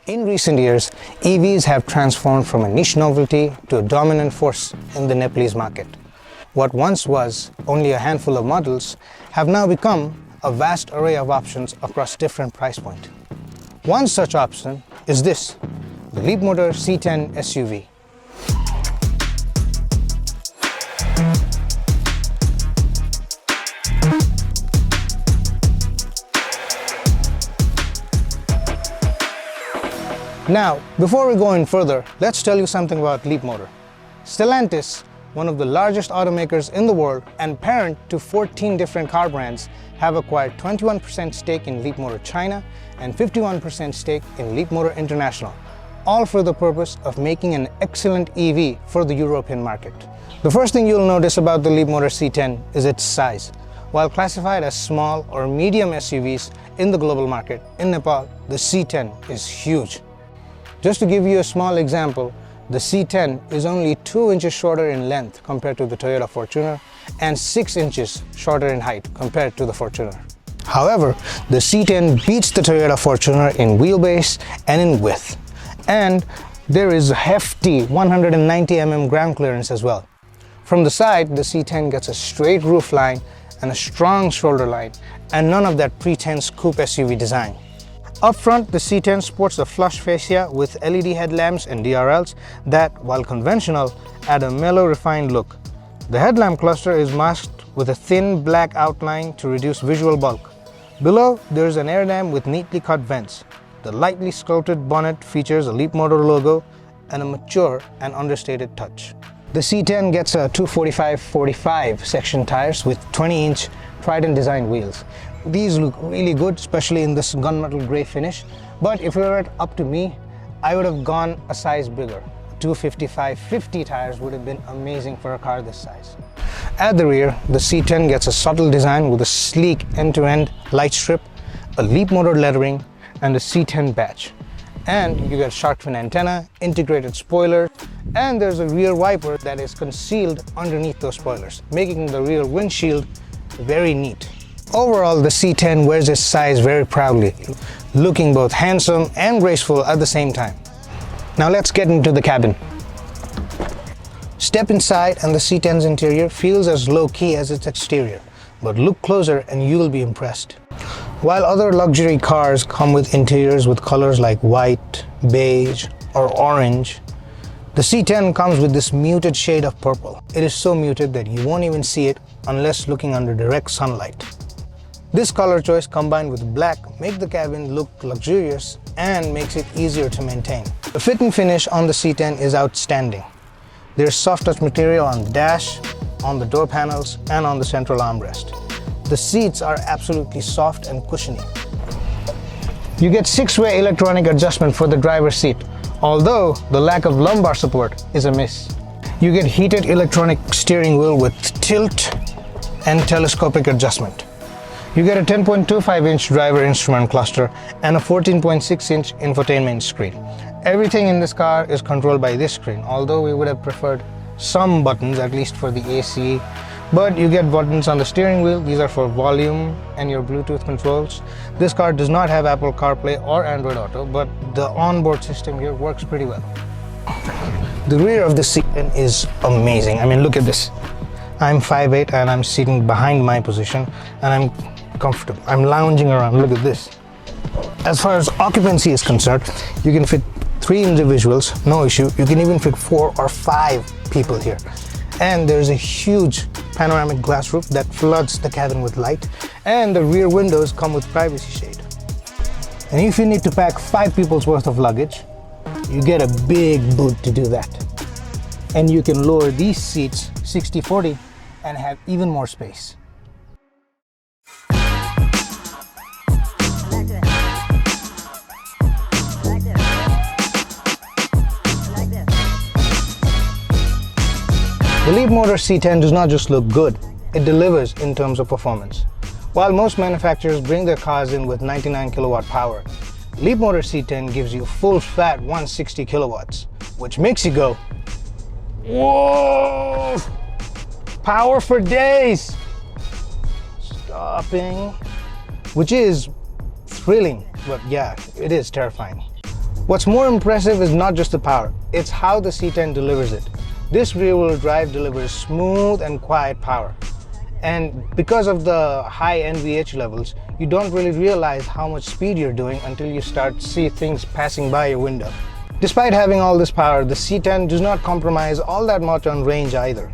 In recent years, EVs have transformed from a niche novelty to a dominant force in the Nepalese market. What once was only a handful of models have now become a vast array of options across different price points. One such option is this, the Leapmotor C10 SUV. Now, before we go in further, let's tell you something about Leapmotor. Stellantis, one of the largest automakers in the world and parent to 14 different car brands, have acquired 21% stake in Leapmotor China and 51% stake in Leapmotor International, all for the purpose of making an excellent EV for the European market. The first thing you'll notice about the Leapmotor C10 is its size. While classified as small or medium SUVs in the global market, in Nepal, the C10 is huge. Just to give you a small example, the C10 is only 2 inches shorter in length compared to the Toyota Fortuner and 6 inches shorter in height compared to the Fortuner. However, the C10 beats the Toyota Fortuner in wheelbase and in width. And there is a hefty 190 mm ground clearance as well. From the side, the C10 gets a straight roof line and a strong shoulder line, and none of that pretense coupe SUV design. Up front, the C10 sports a flush fascia with LED headlamps and DRLs that, while conventional, add a mellow, refined look. The headlamp cluster is masked with a thin black outline to reduce visual bulk. Below, there is an air dam with neatly cut vents. The lightly sculpted bonnet features a Leapmotor logo and a mature and understated touch. The C10 gets a 245/45 section tires with 20-inch Trident design wheels. These look really good, especially in this gunmetal gray finish, but if it were up to me, I would have gone a size bigger. 255/50 tires would have been amazing for a car this size. At the rear, the C10 gets a subtle design with a sleek end-to-end light strip, a Leapmotor lettering, and a C10 badge. And you get shark fin antenna, integrated spoiler, and there's a rear wiper that is concealed underneath those spoilers, making the rear windshield very neat. Overall, the C10 wears its size very proudly, looking both handsome and graceful at the same time. Now let's get into the cabin. Step inside and the C10's interior feels as low-key as its exterior, but look closer and you'll be impressed. While other luxury cars come with interiors with colors like white, beige, or orange, the C10 comes with this muted shade of purple. It is so muted that you won't even see it unless looking under direct sunlight. This color choice combined with black make the cabin look luxurious and makes it easier to maintain. The fit and finish on the C10 is outstanding. There's soft touch material on the dash, on the door panels, and on the central armrest. The seats are absolutely soft and cushiony. You get 6-way electronic adjustment for the driver's seat, although the lack of lumbar support is a miss. You get heated electronic steering wheel with tilt and telescopic adjustment. You get a 10.25-inch driver instrument cluster and a 14.6-inch infotainment screen. Everything in this car is controlled by this screen, although we would have preferred some buttons, at least for the AC. But you get buttons on the steering wheel. These are for volume and your Bluetooth controls. This car does not have Apple CarPlay or Android Auto, but the onboard system here works pretty well. The rear of the C10 is amazing. I mean, look at this. I'm 5'8" and I'm sitting behind my position and I'm comfortable. I'm lounging around. Look at this. As far as occupancy is concerned, you can fit 3 individuals, no issue. You can even fit 4 or 5 people here. And there's a huge panoramic glass roof that floods the cabin with light, and the rear windows come with privacy shade. And if you need to pack 5 people's worth of luggage, you get a big boot to do that. And you can lower these seats 60/40 and have even more space. The Leapmotor C10 does not just look good, it delivers in terms of performance. While most manufacturers bring their cars in with 99 kilowatt power, Leapmotor C10 gives you full fat 160 kilowatts, which makes you go, whoa! Power for days! Stopping, which is thrilling, but yeah, it is terrifying. What's more impressive is not just the power, it's how the C10 delivers it. This rear-wheel drive delivers smooth and quiet power. And because of the high NVH levels, you don't really realize how much speed you're doing until you start to see things passing by your window. Despite having all this power, the C10 does not compromise all that much on range either.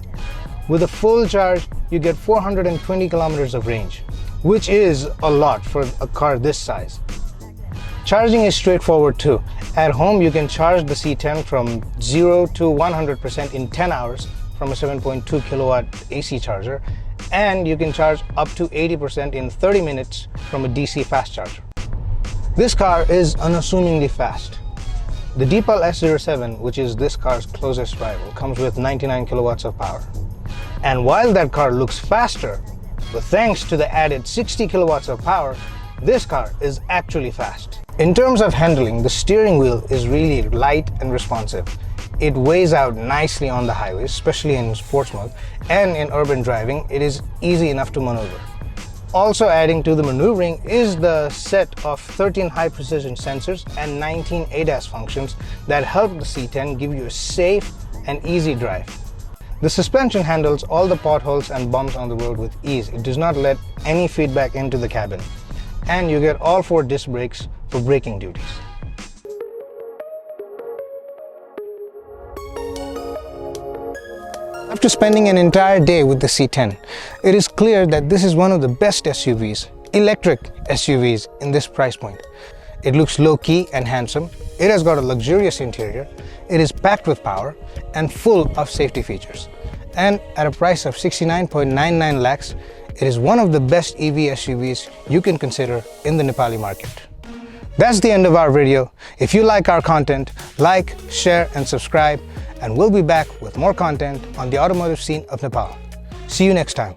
With a full charge, you get 420 kilometers of range, which is a lot for a car this size. Charging is straightforward too. At home, you can charge the C10 from 0 to 100% in 10 hours from a 7.2 kilowatt AC charger, and you can charge up to 80% in 30 minutes from a DC fast charger. This car is unassumingly fast. The Nepal S07, which is this car's closest rival, comes with 99 kilowatts of power. And while that car looks faster, but thanks to the added 60 kilowatts of power, this car is actually fast. In terms of handling, the steering wheel is really light and responsive. It weighs out nicely on the highways, especially in sports mode, and in urban driving, it is easy enough to maneuver. Also adding to the maneuvering is the set of 13 high-precision sensors and 19 ADAS functions that help the C10 give you a safe and easy drive. The suspension handles all the potholes and bumps on the road with ease. It does not let any feedback into the cabin. And you get all 4 disc brakes for braking duties. After spending an entire day with the C10, it is clear that this is one of the best SUVs, electric SUVs in this price point. It looks low-key and handsome, it has got a luxurious interior, it is packed with power and full of safety features. And at a price of 69.99 lakhs, it is one of the best EV SUVs you can consider in the Nepali market. That's the end of our video. If you like our content, like, share and subscribe, and we'll be back with more content on the automotive scene of Nepal. See you next time.